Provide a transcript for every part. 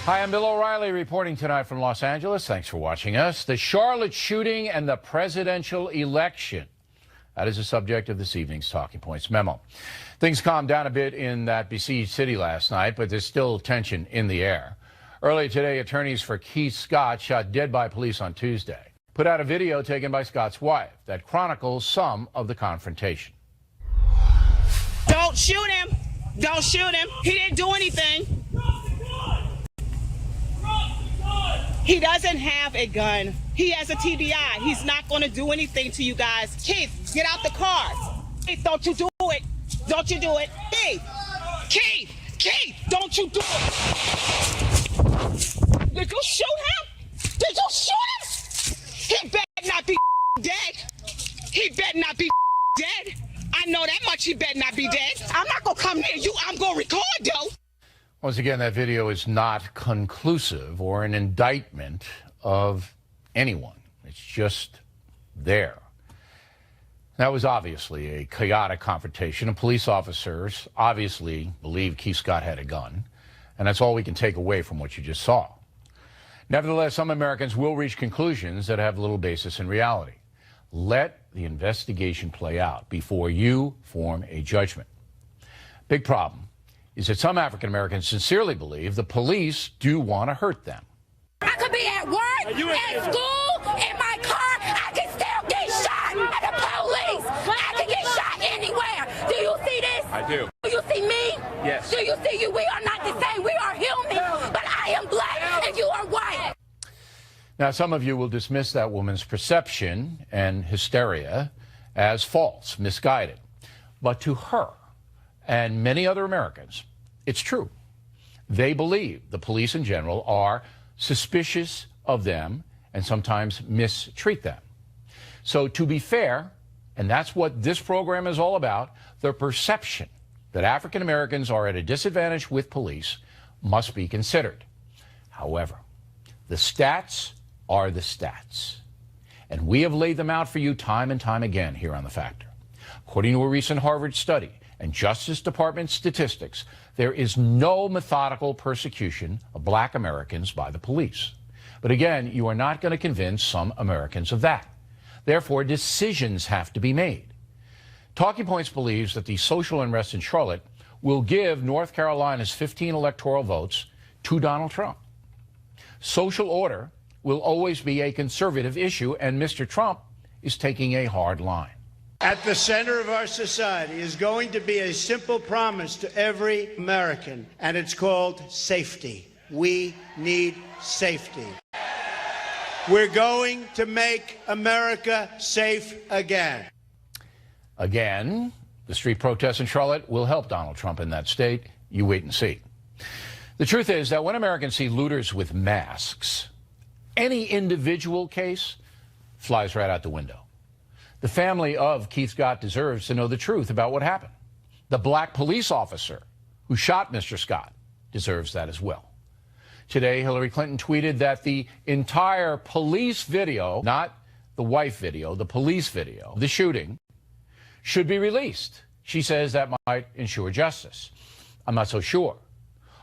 Hi, I'm Bill O'Reilly reporting tonight from Los Angeles. Thanks for watching us. The Charlotte shooting and the presidential election. That is the subject of this evening's Talking Points memo. Things calmed down a bit in that besieged city last night, but there's still tension in the air. Earlier today, attorneys for Keith Scott, shot dead by police on Tuesday, put out a video taken by Scott's wife that chronicles some of the confrontation. Don't shoot him. Don't shoot him. He didn't do anything. He doesn't have a gun. He has a TBI. He's not going to do anything to you guys. Keith, get out the car. Keith, don't you do it. Don't you do it. Keith, don't you do it. Did you shoot him? Did you shoot him? He better not be dead. He better not be dead. I know that much. He better not be dead. I'm not going to come near you. I'm going to record, though. Once again, that video is not conclusive or an indictment of anyone. It's just there. That was obviously a chaotic confrontation, and police officers obviously believed Keith Scott had a gun, and that's all we can take away from what you just saw. Nevertheless, some Americans will reach conclusions that have little basis in reality. Let the investigation play out before you form a judgment. Big problem is that some African Americans sincerely believe the police do want to hurt them. I could be at work, at school, in my car. I can still get shot at the police. I can get shot anywhere. Do you see this? I do. Do you see me? Yes. Do you see you? We are not the same. We are human, but I am black and you are white. Now, some of you will dismiss that woman's perception and hysteria as false, misguided. But to her and many other Americans, it's true. They believe the police in general are suspicious of them and sometimes mistreat them. So to be fair, and that's what this program is all about, the perception that African Americans are at a disadvantage with police must be considered. However, the stats are the stats. And we have laid them out for you time and time again here on The Factor. According to a recent Harvard study and Justice Department statistics, there is no methodical persecution of black Americans by the police. But again, you are not going to convince some Americans of that. Therefore, decisions have to be made. Talking Points believes that the social unrest in Charlotte will give North Carolina's 15 electoral votes to Donald Trump. Social order will always be a conservative issue, and Mr. Trump is taking a hard line. At the center of our society is going to be a simple promise to every American, and it's called safety. We need safety. We're going to make America safe again. Again, the street protests in Charlotte will help Donald Trump in that state. You wait and see. The truth is that when Americans see looters with masks, any individual case flies right out the window. The family of Keith Scott deserves to know the truth about what happened. The black police officer who shot Mr. Scott deserves that as well. Today, Hillary Clinton tweeted that the entire police video, not the wife video, the police video, the shooting, should be released. She says that might ensure justice. I'm not so sure.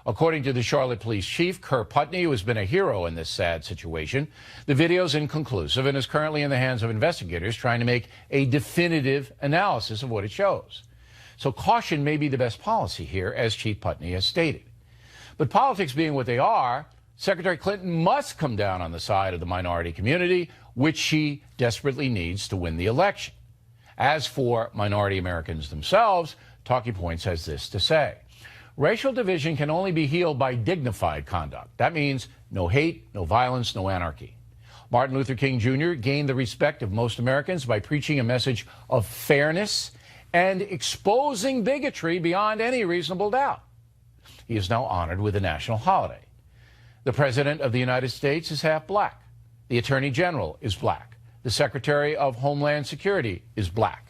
According to the Charlotte police chief, Kerr Putney, who has been a hero in this sad situation, the video is inconclusive and is currently in the hands of investigators trying to make a definitive analysis of what it shows. So caution may be the best policy here, as Chief Putney has stated. But politics being what they are, Secretary Clinton must come down on the side of the minority community, which she desperately needs to win the election. As for minority Americans themselves, Talking Points has this to say. Racial division can only be healed by dignified conduct. That means no hate, no violence, no anarchy. Martin Luther King Jr. gained the respect of most Americans by preaching a message of fairness and exposing bigotry beyond any reasonable doubt. He is now honored with a national holiday. The President of the United States is half black. The Attorney General is black. The Secretary of Homeland Security is black.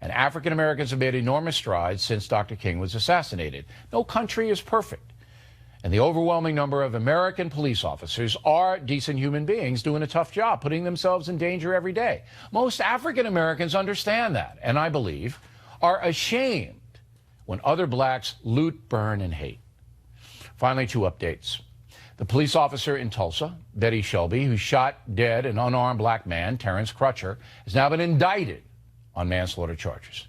And African Americans have made enormous strides since Dr. King was assassinated. No country is perfect. And the overwhelming number of American police officers are decent human beings doing a tough job, putting themselves in danger every day. Most African Americans understand that, and I believe are ashamed when other blacks loot, burn, and hate. Finally, two updates. The police officer in Tulsa, Betty Shelby, who shot dead an unarmed black man, Terrence Crutcher, has now been indicted on manslaughter charges.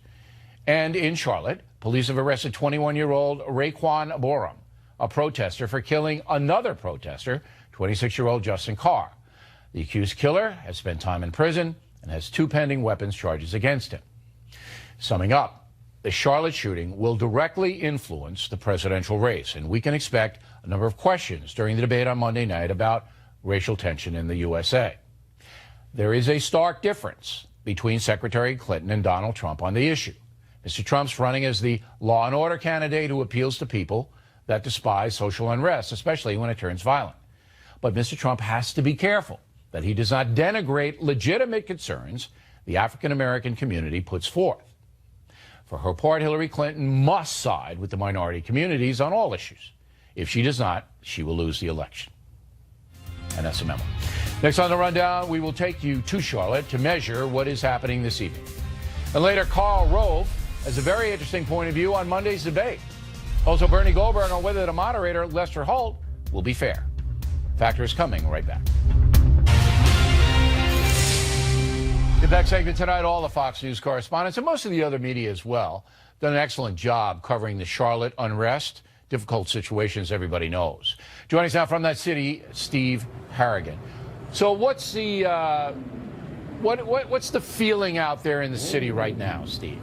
And in Charlotte, police have arrested 21-year-old Raekwon Borum, a protester, for killing another protester, 26-year-old Justin Carr. The accused killer has spent time in prison and has 2 pending weapons charges against him. Summing up, the Charlotte shooting will directly influence the presidential race, and we can expect a number of questions during the debate on Monday night about racial tension in the USA. There is a stark difference between Secretary Clinton and Donald Trump on the issue. Mr. Trump's running as the law and order candidate who appeals to people that despise social unrest, especially when it turns violent. But Mr. Trump has to be careful that he does not denigrate legitimate concerns the African-American community puts forth. For her part, Hillary Clinton must side with the minority communities on all issues. If she does not, she will lose the election. And that's a memo. Next on the rundown, we will take you to Charlotte to measure what is happening this evening. And later, Karl Rove has a very interesting point of view on Monday's debate. Also, Bernie Goldberg on whether the moderator, Lester Holt, will be fair. Factor is coming right back. In that segment tonight, all the Fox News correspondents and most of the other media as well done an excellent job covering the Charlotte unrest, difficult situations everybody knows. Joining us now from that city, Steve Harrigan. So what's the what's the feeling out there in the city right now, Steve?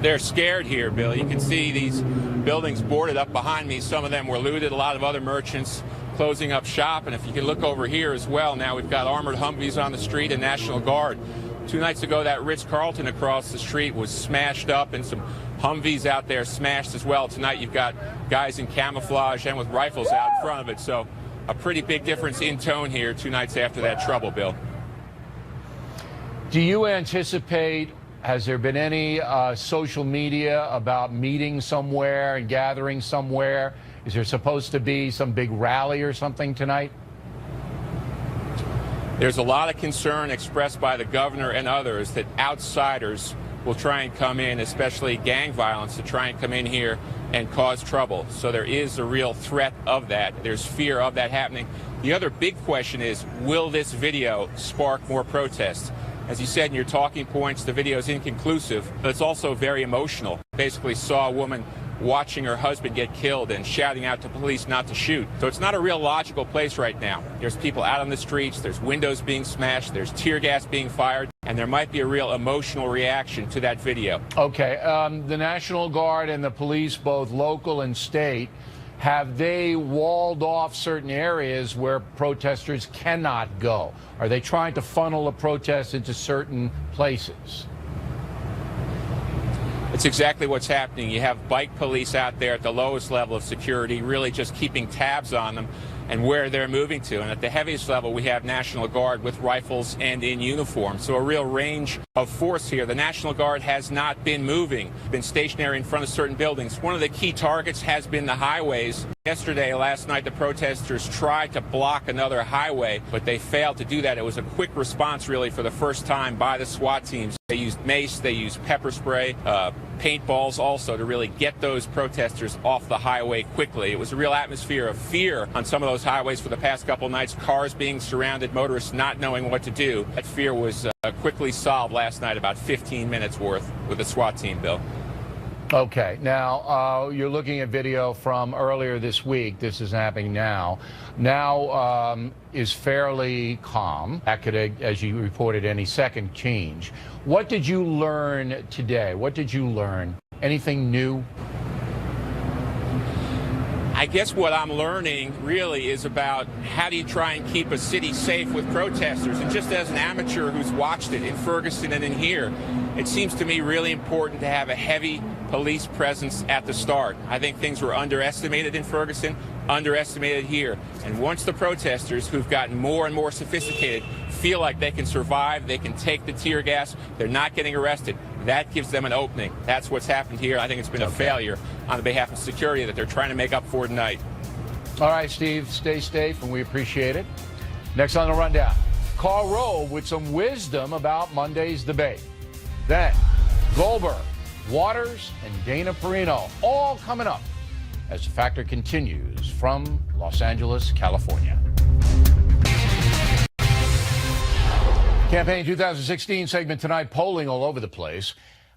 They're scared here, Bill. You can see these buildings boarded up behind me. Some of them were looted. A lot of other merchants closing up shop. And if you can look over here as well, now we've got armored Humvees on the street and National Guard. 2 nights ago, that Ritz-Carlton across the street was smashed up and some Humvees out there smashed as well. Tonight you've got guys in camouflage and with rifles out in front of it. So a pretty big difference in tone here 2 nights after that trouble, Bill. Do you anticipate, has there been any social media about meeting somewhere and gathering somewhere? Is there supposed to be some big rally or something tonight? There's a lot of concern expressed by the governor and others that outsiders will try and come in, especially gang violence, to try and come in here and cause trouble. So there is a real threat of that. There's fear of that happening. The other big question is, will this video spark more protests? As you said in your talking points, the video is inconclusive, but it's also very emotional. Basically saw a woman watching her husband get killed and shouting out to police not to shoot. So it's not a real logical place right now. There's people out on the streets, there's windows being smashed, there's tear gas being fired, and there might be a real emotional reaction to that video. Okay, the National Guard and the police, both local and state, have they walled off certain areas where protesters cannot go? Are they trying to funnel the protests into certain places? It's exactly what's happening. You have bike police out there at the lowest level of security, really just keeping tabs on them and where they're moving to. And at the heaviest level, we have National Guard with rifles and in uniform. So a real range of force here. The National Guard has not been moving, been stationary in front of certain buildings. One of the key targets has been the highways. Yesterday, last night, the protesters tried to block another highway, but they failed to do that. It was a quick response, really, for the first time by the SWAT teams. They used mace, they used pepper spray, paintballs also to really get those protesters off the highway quickly. It was a real atmosphere of fear on some of those highways for the past couple of nights, cars being surrounded, motorists not knowing what to do. That fear was quickly solved last night, about 15 minutes worth with the SWAT team, Bill. Okay, now you're looking at video from earlier this week. This is happening now. Now is fairly calm. That could, as you reported, any second change. What did you learn today? What did you learn? Anything new? I guess what I'm learning really is about how do you try and keep a city safe with protesters. And just as an amateur who's watched it in Ferguson and in here, it seems to me really important to have a heavy police presence at the start. I think things were underestimated in Ferguson, underestimated here. And once the protesters, who've gotten more and more sophisticated, feel like they can survive, they can take the tear gas, they're not getting arrested, that gives them an opening. That's what's happened here. I think it's been a failure on behalf of security that they're trying to make up for tonight. All right, Steve, stay safe, and we appreciate it. Next on the rundown, Karl Rove with some wisdom about Monday's debate. Then, Goldberg, Waters, and Dana Perino, all coming up as the Factor continues from Los Angeles, California. Campaign 2016 segment tonight, polling all over the place.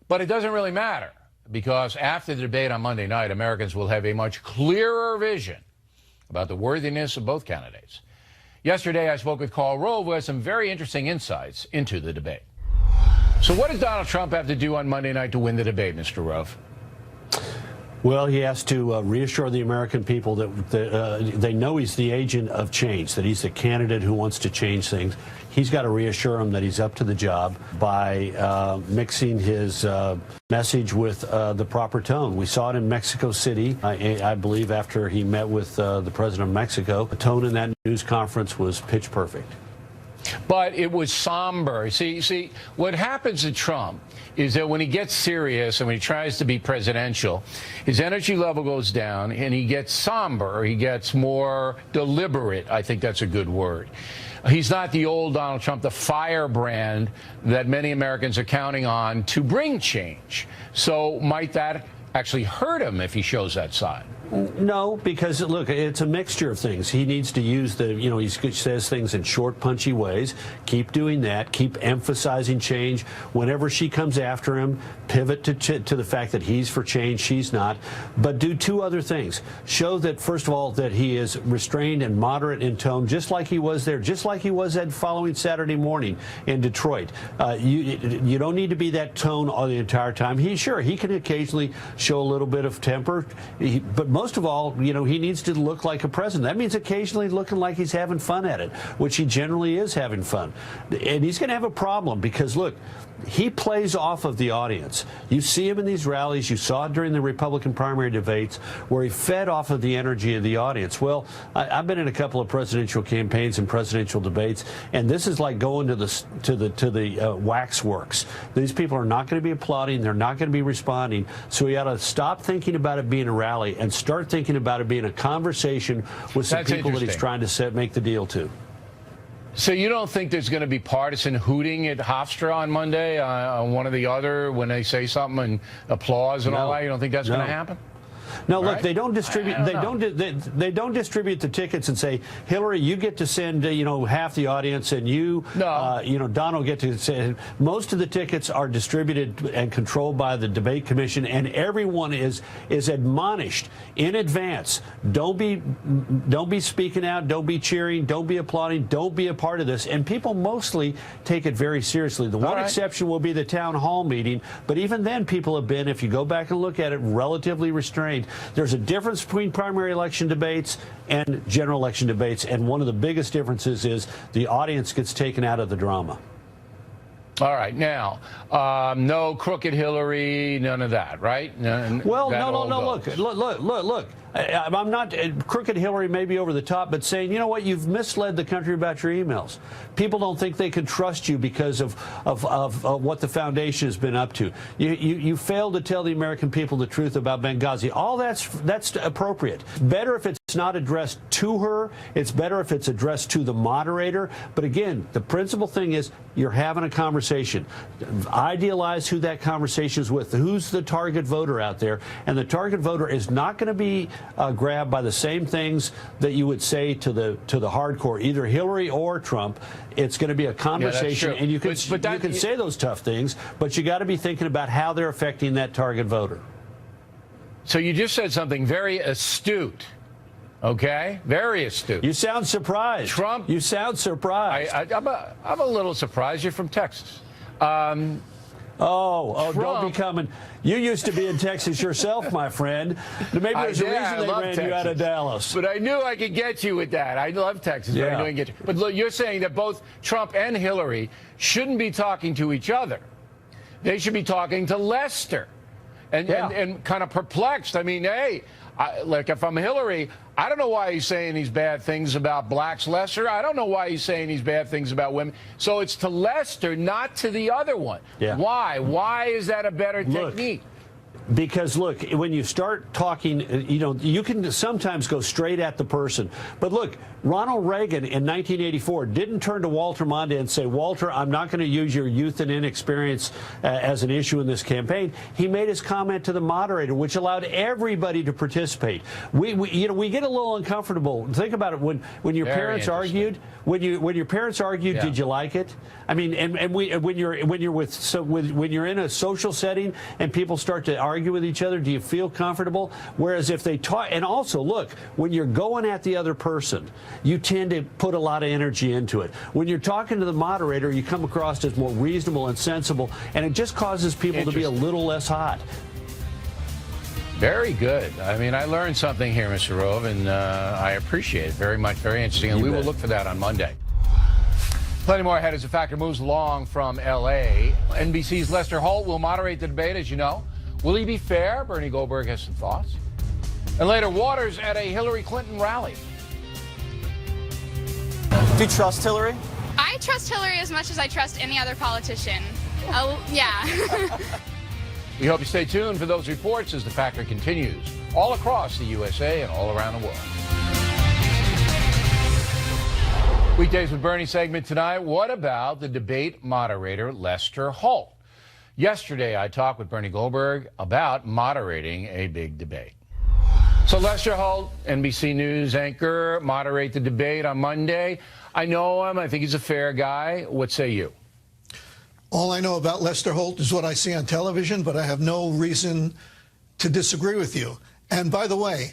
But it doesn't really matter, because after the debate on Monday night, Americans will have a much clearer vision about the worthiness of both candidates. Yesterday, I spoke with Karl Rove, who has some very interesting insights into the debate. So what does Donald Trump have to do on Monday night to win the debate, Mr. Rove? Well, he has to reassure the American people that they know he's the agent of change, that he's the candidate who wants to change things. He's got to reassure them that he's up to the job by mixing his message with the proper tone. We saw it in Mexico City, I believe, after he met with the president of Mexico. The tone in that news conference was pitch perfect. But it was somber. See, what happens to Trump is that when he gets serious and when he tries to be presidential, his energy level goes down and he gets somber. He gets more deliberate. I think that's a good word. He's not the old Donald Trump, the firebrand that many Americans are counting on to bring change. So might that actually hurt him if he shows that side? No, because, look, it's a mixture of things. He needs to use he says things in short, punchy ways. Keep doing that. Keep emphasizing change. Whenever she comes after him, pivot to the fact that he's for change, she's not. But do two other things. Show that, first of all, that he is restrained and moderate in tone, just like he was there, just like he was that following Saturday morning in Detroit. You don't need to be that tone all the entire time. He can occasionally show a little bit of temper, but most of all, he needs to look like a president. That means occasionally looking like he's having fun at it, which he generally is having fun. And he's going to have a problem because, look, he plays off of the audience. You see him in these rallies. You saw it during the Republican primary debates where he fed off of the energy of the audience. Well, I've been in a couple of presidential campaigns and presidential debates, and this is like going to the waxworks. These people are not going to be applauding. They're not going to be responding. So he ought to stop thinking about it being a rally and start thinking about it being a conversation with some people that he's trying to make the deal to. So you don't think there's going to be partisan hooting at Hofstra on Monday on one or the other when they say something and applause and all that? You don't think that's going to happen? No, look, they don't distribute. They don't distribute the tickets and say, Hillary, you get to send half the audience, and Donald get to send. Most of the tickets are distributed and controlled by the debate commission, and everyone is admonished in advance. Don't be speaking out. Don't be cheering. Don't be applauding. Don't be a part of this. And people mostly take it very seriously. The one exception will be the town hall meeting, but even then, people have been, if you go back and look at it, relatively restrained. There's a difference between primary election debates and general election debates, and one of the biggest differences is the audience gets taken out of the drama. All right. Now, no crooked Hillary, none of that, right? No. Look. I'm not crooked Hillary, maybe over the top, but saying, you know what, you've misled the country about your emails. People don't think they can trust you because of what the foundation has been up to. You failed to tell the American people the truth about Benghazi. All that's appropriate. Better if it's not addressed to her. It's better if it's addressed to the moderator. But again, the principal thing is you're having a conversation. Idealize who that conversation is with. Who's the target voter out there? And the target voter is not going to be grabbed by the same things that you would say to the hardcore, either Hillary or Trump. It's going to be a conversation, and you can say those tough things, but you got to be thinking about how they're affecting that target voter. So you just said something very astute. Okay, very astute. You sound surprised. Trump. You sound surprised. I'm a little surprised. You're from Texas. Trump. Don't be coming. You used to be in Texas yourself, my friend. Maybe there's a reason they ran you out of Dallas. But I knew I could get you with that. I love Texas. Yeah. But I knew I could get you. But look, you're saying that both Trump and Hillary shouldn't be talking to each other. They should be talking to Lester and kind of perplexed. I mean, hey, like if I'm Hillary, I don't know why he's saying these bad things about blacks, Lester. I don't know why he's saying these bad things about women. So it's to Lester, not to the other one. Yeah. Why? Why is that a better technique? Because, look, when you start talking, you can sometimes go straight at the person. But, look, Ronald Reagan in 1984 didn't turn to Walter Mondale and say, Walter, I'm not going to use your youth and inexperience as an issue in this campaign. He made his comment to the moderator, which allowed everybody to participate. We get a little uncomfortable. Think about it. When your parents argued, when your parents argued, did you like it? I mean, when you're in a social setting and people start to argue with each other, do you feel comfortable? Whereas if they talk, and also look, when you're going at the other person, you tend to put a lot of energy into it. When you're talking to the moderator, you come across as more reasonable and sensible, and it just causes people to be a little less hot. Very good. I mean, I learned something here, Mr. Rove, and I appreciate it very much. Very interesting, and we will look for that on Monday. Plenty more ahead as the factor moves along from L.A. NBC's Lester Holt will moderate the debate, as you know. Will he be fair? Bernie Goldberg has some thoughts. And later, Waters at a Hillary Clinton rally. Do you trust Hillary? I trust Hillary as much as I trust any other politician. Oh, yeah. We hope you stay tuned for those reports as the factor continues all across the USA and all around the world. Weekdays with Bernie segment tonight. What about the debate moderator, Lester Holt? Yesterday, I talked with Bernie Goldberg about moderating a big debate. So Lester Holt, NBC News anchor, moderate the debate on Monday. I know him. I think he's a fair guy. What say you? All I know about Lester Holt is what I see on television, but I have no reason to disagree with you. And by the way,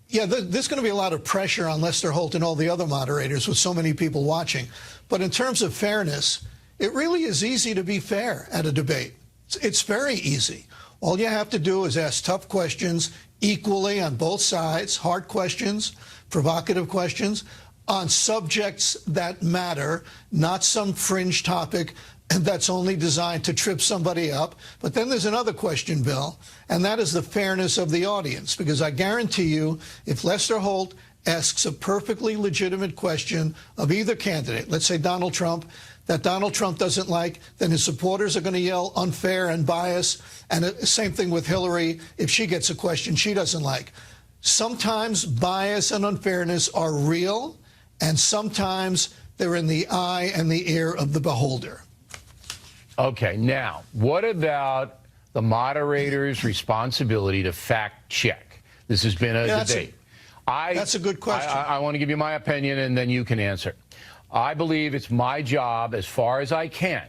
yeah, there's going to be a lot of pressure on Lester Holt and all the other moderators with so many people watching. But in terms of fairness, it really is easy to be fair at a debate. It's very easy. All you have to do is ask tough questions equally on both sides, hard questions, provocative questions, on subjects that matter, not some fringe topic and that's only designed to trip somebody up. But then there's another question, Bill, and that is the fairness of the audience. Because I guarantee you, if Lester Holt asks a perfectly legitimate question of either candidate, let's say Donald Trump, that Donald Trump doesn't like, then his supporters are going to yell unfair and bias. And same thing with Hillary. If she gets a question she doesn't like. Sometimes bias and unfairness are real, and sometimes they're in the eye and the ear of the beholder. Okay, now, what about the moderator's responsibility to fact check? This has been a debate. That's a good question. I want to give you my opinion, and then you can answer. I believe it's my job, as far as I can,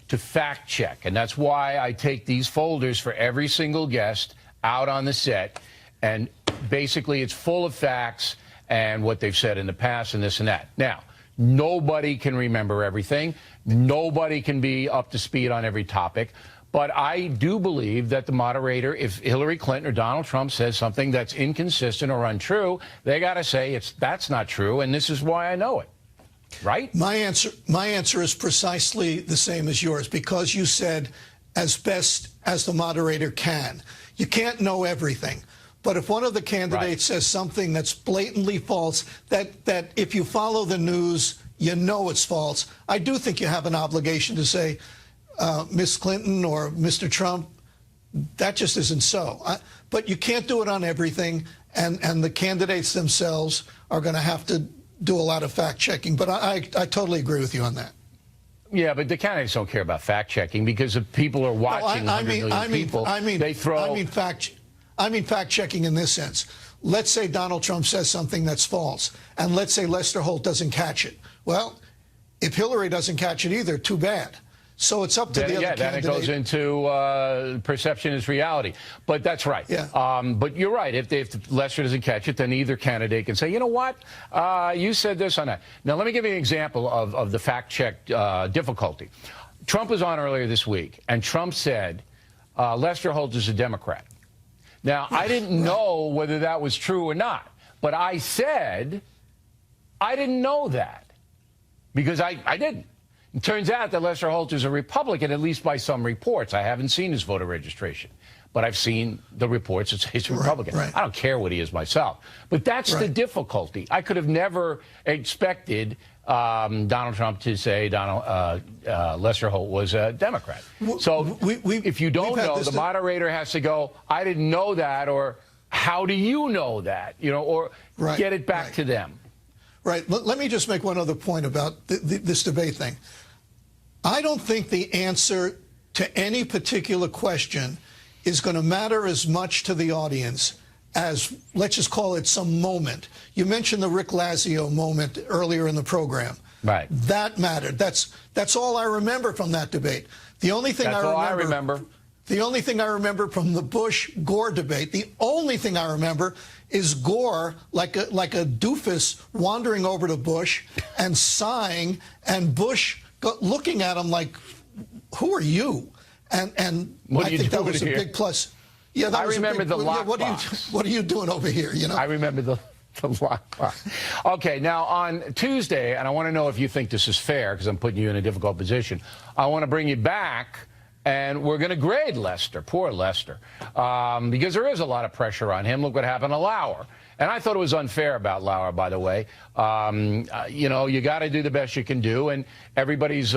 to fact check. And that's why I take these folders for every single guest out on the set. And basically, it's full of facts and what they've said in the past and this and that. Now, nobody can remember everything. Nobody can be up to speed on every topic. But I do believe that the moderator, if Hillary Clinton or Donald Trump says something that's inconsistent or untrue, they got to say that's not true, and this is why I know it. Right? My answer is precisely the same as yours, because you said as best as the moderator can. You can't know everything. But if one of the candidates says something that's blatantly false, that if you follow the news, you know it's false, I do think you have an obligation to say, Miss Clinton or Mr. Trump, that just isn't so. But you can't do it on everything, and the candidates themselves are going to have to do a lot of fact-checking. But I totally agree with you on that. Yeah, but the candidates don't care about fact-checking because if people are watching, I mean fact-checking in this sense. Let's say Donald Trump says something that's false, and let's say Lester Holt doesn't catch it. Well, if Hillary doesn't catch it either, too bad. So it's up to the other candidate. Then it goes into perception is reality. But that's right. Yeah. But you're right. If Lester doesn't catch it, then either candidate can say, you know what, you said this on that. Now, let me give you an example of the fact-check difficulty. Trump was on earlier this week, and Trump said Lester Holt is a Democrat. Now, I didn't know whether that was true or not, but I said I didn't know that because I didn't. It turns out that Lester Holt is a Republican, at least by some reports. I haven't seen his voter registration, but I've seen the reports that say he's a Republican. Right. I don't care what he is myself. But that's the difficulty. I could have never expected Donald Trump to say Lester Holt was a Democrat. So if you don't know, the moderator has to go, I didn't know that, or how do you know that? You know, or get it back to them. Right. Let me just make one other point about this debate thing. I don't think the answer to any particular question is going to matter as much to the audience as, let's just call it, some moment. You mentioned the Rick Lazio moment earlier in the program. Right. That mattered. That's all I remember from that debate. The only thing I remember. The only thing I remember from the Bush-Gore debate, the only thing I remember is Gore, like a doofus, wandering over to Bush and sighing, and Bush looking at him like, "Who are you?" And I think that was a big plus. Yeah, that was remember a big, the lockbox. What are you doing over here? You know. I remember the lockbox. Okay, now on Tuesday, and I want to know if you think this is fair because I'm putting you in a difficult position. I want to bring you back. And we're going to grade Lester, poor Lester, because there is a lot of pressure on him. Look what happened to Lauer. And I thought it was unfair about Lauer, by the way. You know, you got to do the best you can do. And everybody's,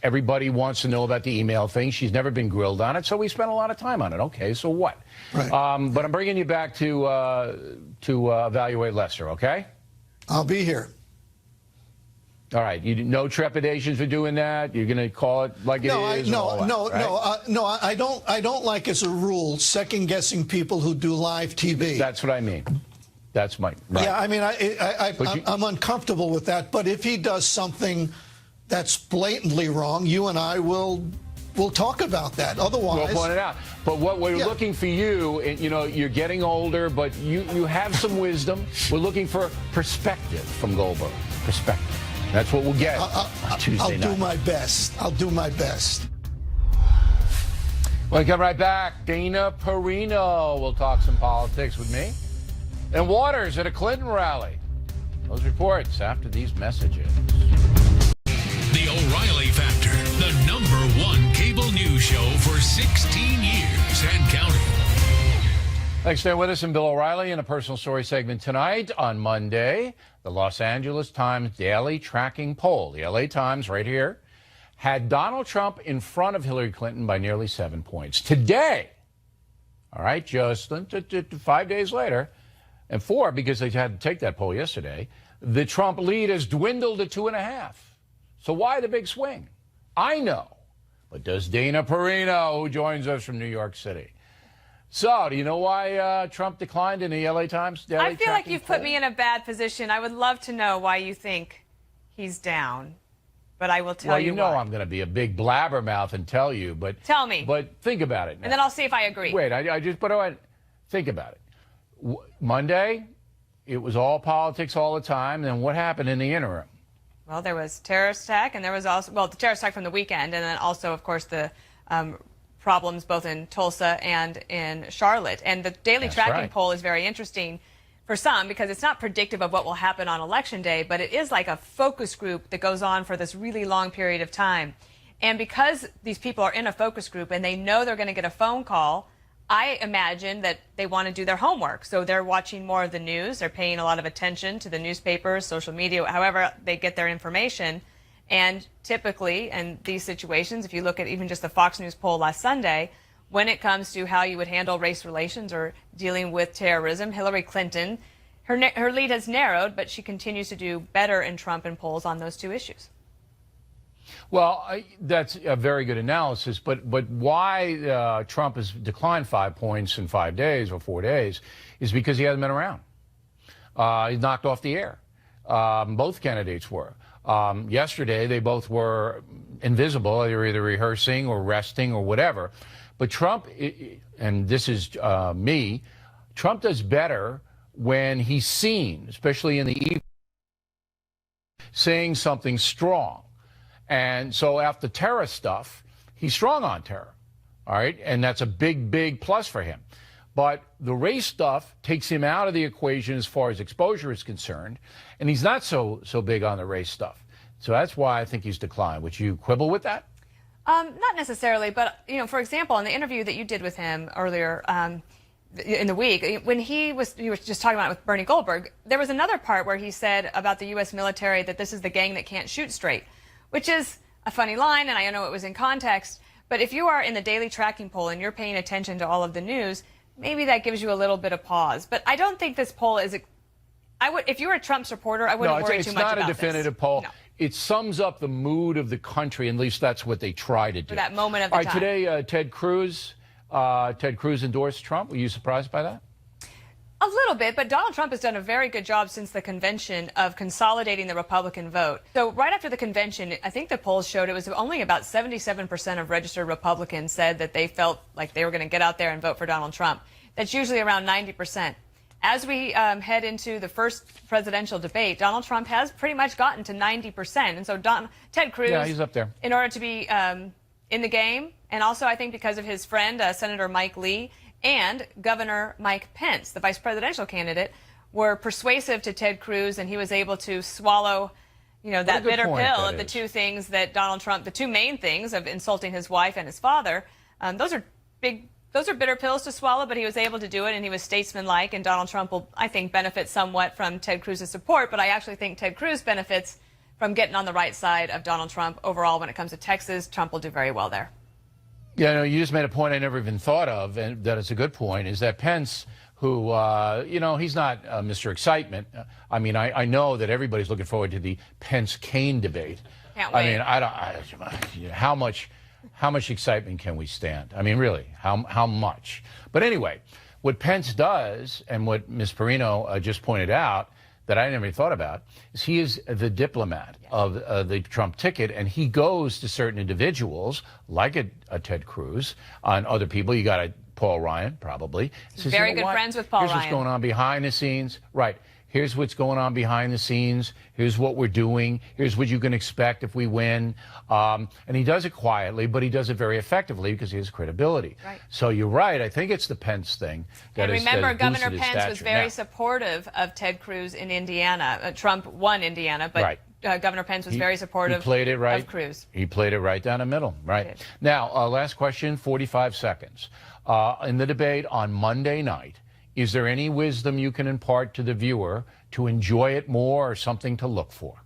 everybody wants to know about the email thing. She's never been grilled on it, so we spent a lot of time on it. Okay, so what? Right. But I'm bringing you back to evaluate Lester, okay? I'll be here. All right, no trepidations for doing that. You're going to call it like it is. No, I don't like, as a rule, second guessing people who do live TV. That's what I mean. That's my right. Yeah. I mean, I'm uncomfortable with that. But if he does something that's blatantly wrong, you and I will talk about that. Otherwise, we'll point it out. But what we're looking for you, you know, you're getting older, but you have some wisdom. We're looking for perspective from Goldberg. Perspective. That's what we'll get on Tuesday night. I'll do my best. I'll do my best. We'll come right back. Dana Perino will talk some politics with me. And Waters at a Clinton rally. Those reports after these messages. The O'Reilly Factor, the #1 cable news show for 16 years and counting. Thanks for staying with us. I'm Bill O'Reilly in a personal story segment tonight. On Monday, the Los Angeles Times daily tracking poll, the LA Times right here, had Donald Trump in front of Hillary Clinton by nearly 7 points. Today, all right, just 5 days later, and 4 because they had to take that poll yesterday, the Trump lead has dwindled to 2.5. So why the big swing? I know. But does Dana Perino, who joins us from New York City? So, do you know why Trump declined in the LA Times daily I feel like you've poll? put me in a bad position. I would love to know why you think he's down, but I will tell you Well, you know why. I'm going to be a big blabbermouth and tell you, but... Tell me. But think about it now. And then I'll see if I agree. Wait, I just... But think about it. Monday, it was all politics all the time. Then what happened in the interim? Well, there was terrorist attack, and there was also, well, the terrorist attack from the weekend, and then also, of course, the problems both in Tulsa and in Charlotte. And the daily tracking poll is very interesting for some because it's not predictive of what will happen on Election Day, but it is like a focus group that goes on for this really long period of time. And because these people are in a focus group and they know they're going to get a phone call, I imagine that they want to do their homework. So they're watching more of the news. They're paying a lot of attention to the newspapers, social media, however they get their information. And typically, in these situations, if you look at even just the Fox News poll last Sunday, when it comes to how you would handle race relations or dealing with terrorism, Hillary Clinton, her lead has narrowed, but she continues to do better in Trump in polls on those two issues. Well, that's a very good analysis, but why Trump has declined 5 points in 5 days or 4 days is because he hasn't been around. He's knocked off the air. Both candidates were. Yesterday, they both were invisible. They were either rehearsing or resting or whatever. But Trump, and this is me, Trump does better when he's seen, especially in the evening, saying something strong. And so after terror stuff, he's strong on terror, all right? And that's a big, big plus for him. But the race stuff takes him out of the equation as far as exposure is concerned, and he's not so big on the race stuff. So that's why I think he's declined. Would you quibble with that? Not necessarily, but, you know, for example, in the interview that you did with him earlier, in the week, when you were just talking about it with Bernie Goldberg, there was another part where he said about the U.S. military that this is the gang that can't shoot straight, which is a funny line, and I know it was in context, but if you are in the daily tracking poll and you're paying attention to all of the news, maybe that gives you a little bit of pause. But I don't think this poll is, if you were a Trump supporter, I wouldn't worry too much about this. It's not a definitive poll. No. It sums up the mood of the country, at least that's what they try to do. For that moment of the time. All right, today, Ted Cruz endorsed Trump. Were you surprised by that? A little bit, but Donald Trump has done a very good job since the convention of consolidating the Republican vote. So right after the convention, I think the polls showed it was only about 77% of registered Republicans said that they felt like they were going to get out there and vote for Donald Trump. That's usually around 90%. As we head into the first presidential debate, Donald Trump has pretty much gotten to 90%. And so Ted Cruz, yeah, he's up there. In order to be in the game, and also I think because of his friend, Senator Mike Lee, and Governor Mike Pence, the vice presidential candidate, were persuasive to Ted Cruz, and he was able to swallow, that bitter pill of the two things that Donald Trump, the two main things of insulting his wife and his father. Those are bitter pills to swallow, but he was able to do it, and he was statesmanlike, and Donald Trump will, I think, benefit somewhat from Ted Cruz's support, but I actually think Ted Cruz benefits from getting on the right side of Donald Trump overall when it comes to Texas. Trump will do very well there. Yeah, no, you just made a point I never even thought of, and that is a good point, is that Pence, who, he's not Mr. Excitement. I mean, I know that everybody's looking forward to the Pence-Kaine debate. Can't wait. I mean, how much excitement can we stand? I mean, really, how much? But anyway, what Pence does, and what Ms. Perino just pointed out, that I never thought about, is he is the diplomat of the Trump ticket, and he goes to certain individuals, like a Ted Cruz, and other people. You got a Paul Ryan, probably. Says, very good friends with Paul Ryan. Here's what's going on behind the scenes. Right. Here's what's going on behind the scenes. Here's what we're doing. Here's what you can expect if we win. And he does it quietly, but he does it very effectively because he has credibility. Right. So you're right. I think it's the Pence thing. And remember, Governor Pence was very supportive of Ted Cruz in Indiana. Trump won Indiana, but Governor Pence was very supportive of Cruz. He played it right down the middle. Right. Now, last question, 45 seconds. In the debate on Monday night, is there any wisdom you can impart to the viewer to enjoy it more, or something to look for?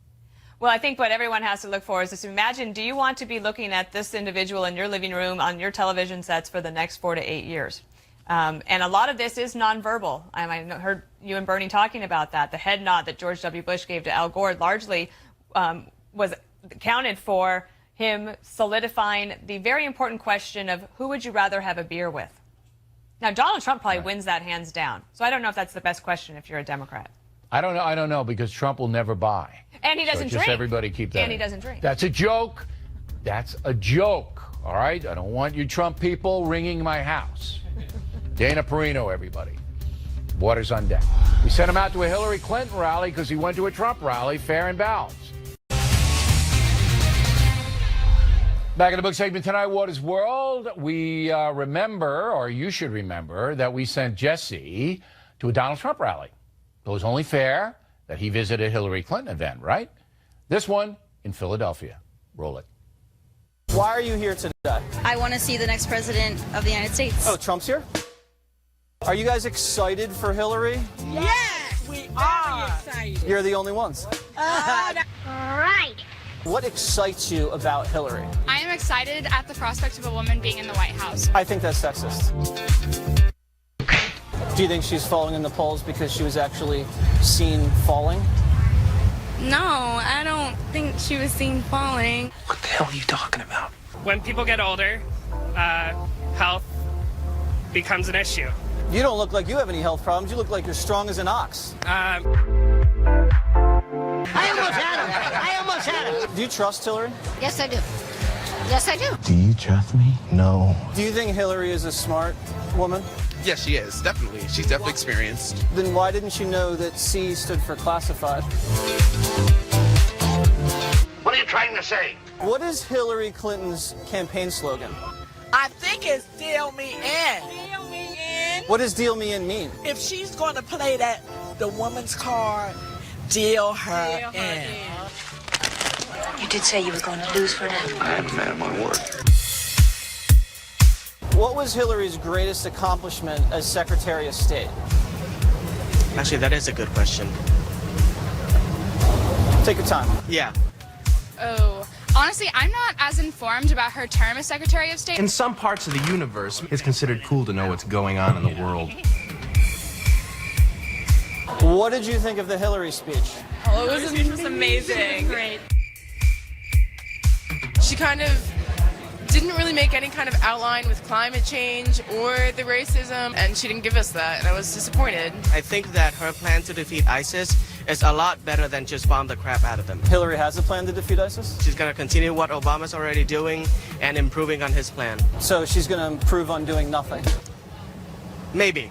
Well, I think what everyone has to look for is to imagine, do you want to be looking at this individual in your living room on your television sets for the next 4 to 8 years? And a lot of this is nonverbal. I heard you and Bernie talking about that. The head nod that George W. Bush gave to Al Gore largely was accounted for him solidifying the very important question of who would you rather have a beer with? Now, Donald Trump probably wins that hands down. So I don't know if that's the best question if you're a Democrat. I don't know, because Trump will never buy. And he doesn't drink. Just everybody keep that. And he doesn't drink. That's a joke. That's a joke. All right? I don't want you Trump people ringing my house. Dana Perino, everybody. Water's on deck. We sent him out to a Hillary Clinton rally because he went to a Trump rally, fair and balanced. Back in the book segment tonight, Water's World, we remember, or you should remember, that we sent Jesse to a Donald Trump rally. It was only fair that he visited a Hillary Clinton event, right? This one in Philadelphia. Roll it. Why are you here today? I want to see the next president of the United States. Oh, Trump's here? Are you guys excited for Hillary? Yes, we are excited. You're the only ones. All right. What excites you about Hillary? I am excited at the prospect of a woman being in the White House. I think that's sexist. Do you think she's falling in the polls because she was actually seen falling? No, I don't think she was seen falling. What the hell are you talking about? When people get older, health becomes an issue. You don't look like you have any health problems. You look like you're strong as an ox. I almost had him. Do you trust Hillary? Yes, I do. Yes, I do. Do you trust me? No. Do you think Hillary is a smart woman? Yes, she is, definitely. She's definitely experienced. Then why didn't you know that C stood for classified? What are you trying to say? What is Hillary Clinton's campaign slogan? I think it's deal me in. Deal me in. What does deal me in mean? If she's going to play the woman's card, deal her in. You did say you were going to lose for them. I am a man of my word. What was Hillary's greatest accomplishment as Secretary of State? Actually, that is a good question. Take your time. Yeah. Oh, honestly, I'm not as informed about her term as Secretary of State. In some parts of the universe, it's considered cool to know what's going on in the world. What did you think of the Hillary speech? Oh, the speech was amazing. Great. She kind of didn't really make any kind of outline with climate change or the racism, and she didn't give us that, and I was disappointed. I think that her plan to defeat ISIS is a lot better than just bomb the crap out of them. Hillary has a plan to defeat ISIS? She's going to continue what Obama's already doing and improving on his plan. So she's going to improve on doing nothing? Maybe.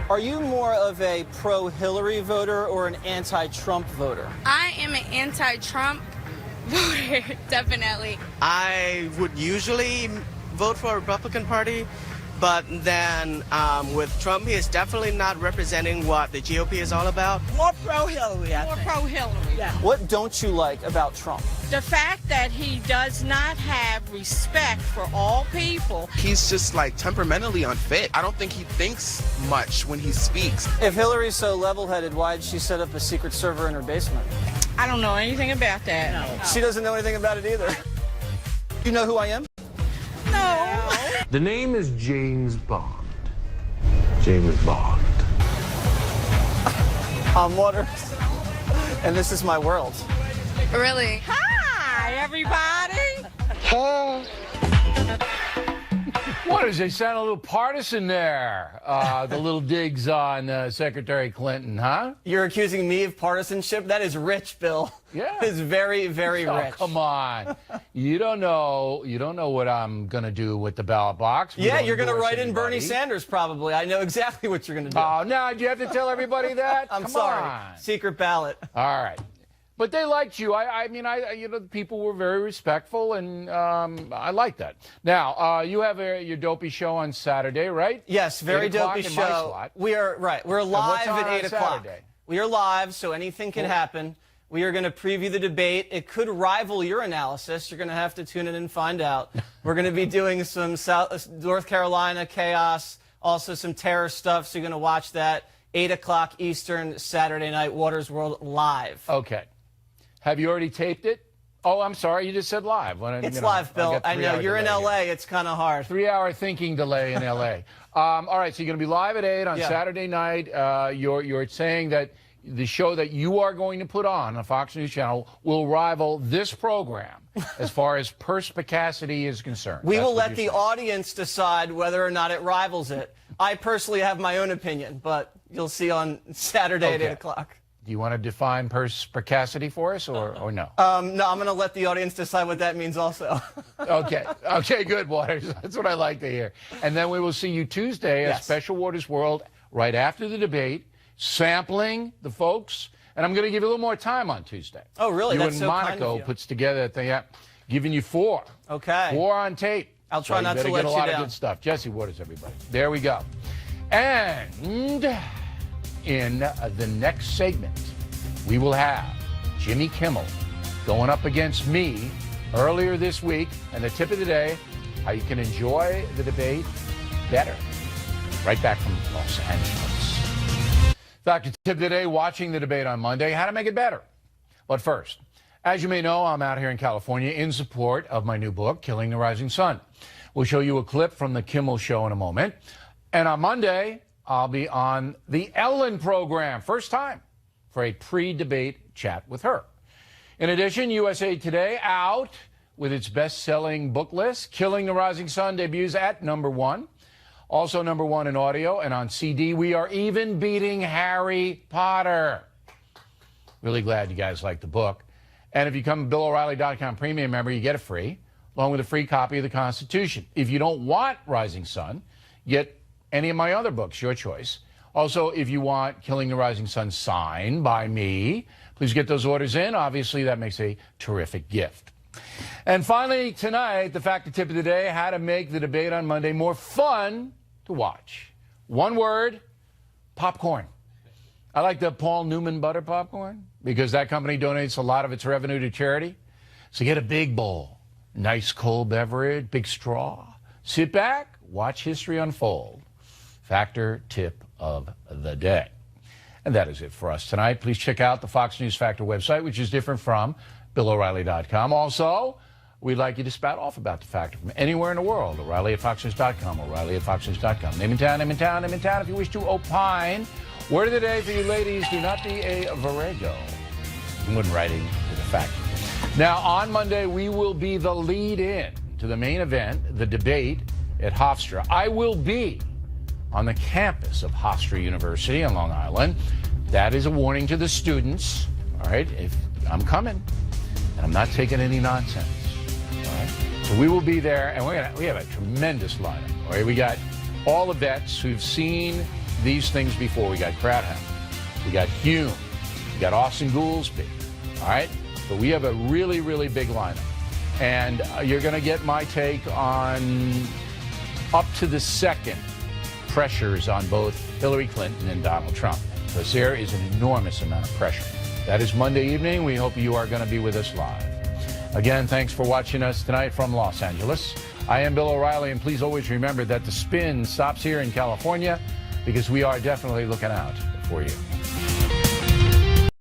Are you more of a pro-Hillary voter or an anti-Trump voter? I am an anti-Trump voter, definitely. I would usually vote for a Republican Party, but then with Trump, he is definitely not representing what the GOP is all about. More pro-Hillary, More pro-Hillary. Yeah. What don't you like about Trump? The fact that he does not have respect for all people. He's just like temperamentally unfit. I don't think he thinks much when he speaks. If Hillary's so level-headed, why did she set up a secret server in her basement? I don't know anything about that. No. She doesn't know anything about it either. You know who I am? No. The name is James Bond. James Bond. I'm Waters, and this is my world. Really? Hi, everybody. What is they sound a little partisan there? The little digs on Secretary Clinton, huh? You're accusing me of partisanship? That is rich, Bill. Yeah. It's very, very Oh, rich. come on. You don't know what I'm going to do with the ballot box. Yeah, you're going to write in Bernie Sanders, probably. I know exactly what you're going to do. Oh, no, do you have to tell everybody that? I'm Come sorry. on. Secret ballot. All right. But they liked you. I mean, people were very respectful, and I like that. Now, you have your dopey show on Saturday, right? Yes, very 8 o'clock dopey in my show. slot. We are right. We're And what's live on at 8 o'clock. Saturday? We are live, so anything can happen. We are going to preview the debate. It could rival your analysis. You're going to have to tune in and find out. We're going to be doing some North Carolina chaos, also some terror stuff, so you're going to watch that 8 o'clock Eastern Saturday night, Waters World Live. Okay. Have you already taped it? Oh, I'm sorry. You just said live. It's live, Bill. I know. You're in L.A. It's kind of hard. 3-hour thinking delay in L.A. All right, so you're going to be live at 8 on Saturday night. You're saying that the show that you are going to put on Fox News Channel will rival this program as far as perspicacity is concerned. We will let the audience decide whether or not it rivals it. I personally have my own opinion, but you'll see on Saturday at 8 o'clock. Do you want to define perspicacity for us or no? No, I'm going to let the audience decide what that means also. Okay. Okay, good, Waters. That's what I like to hear. And then we will see you Tuesday at Special Waters World right after the debate, sampling the folks. And I'm going to give you a little more time on Tuesday. Oh, really? You That's and so kind Monaco of you. puts together that thing. Giving you 4. Okay. 4 on tape. I'll try not to let you get a lot down. of good stuff. Jesse Waters, everybody. There we go. And in the next segment, we will have Jimmy Kimmel going up against me earlier this week. And the tip of the day, how you can enjoy the debate better. Right back from Los Angeles. Fact, the tip of the day, watching the debate on Monday, how to make it better. But first, as you may know, I'm out here in California in support of my new book, Killing the Rising Sun. We'll show you a clip from the Kimmel Show in a moment. And on Monday, I'll be on the Ellen program, first time, for a pre-debate chat with her. In addition, USA Today out with its best-selling book list. Killing the Rising Sun debuts at #1. Also #1 in audio, and on CD, we are even beating Harry Potter. Really glad you guys like the book. And if you become a BillO'Reilly.com premium member, you get it free, along with a free copy of the Constitution. If you don't want Rising Sun, get any of my other books, your choice. Also, if you want Killing the Rising Sun signed by me, please get those orders in. Obviously, that makes a terrific gift. And finally, tonight, the fact and tip of the day, how to make the debate on Monday more fun to watch. One word, popcorn. I like the Paul Newman butter popcorn because that company donates a lot of its revenue to charity. So get a big bowl, nice cold beverage, big straw. Sit back, watch history unfold. Factor tip of the day. And that is it for us tonight. Please check out the Fox News Factor website, which is different from BillO'Reilly.com. Also, we'd like you to spout off about the Factor from anywhere in the world. O'Reilly at FoxNews.com, O'Reilly at FoxNews.com. Name in town, name in town, name in town. If you wish to opine, word of the day for you ladies, do not be a virago when writing to the Factor. Now, on Monday, we will be the lead-in to the main event, the debate at Hofstra. I will be on the campus of Hofstra University on Long Island. That is a warning to the students, all right? If I'm coming, and I'm not taking any nonsense, all right? So we will be there, and we have a tremendous lineup, all right? We got all the vets who've seen these things before. We got Crowdhouse, we got Hume, we got Austin Goolsby, all right? So we have a really, really big lineup. And you're going to get my take on up to the second pressures on both Hillary Clinton and Donald Trump, because there is an enormous amount of pressure. That is Monday evening. We hope you are going to be with us live. Again, thanks for watching us tonight from Los Angeles. I am Bill O'Reilly, and please always remember that the spin stops here in California, because we are definitely looking out for you.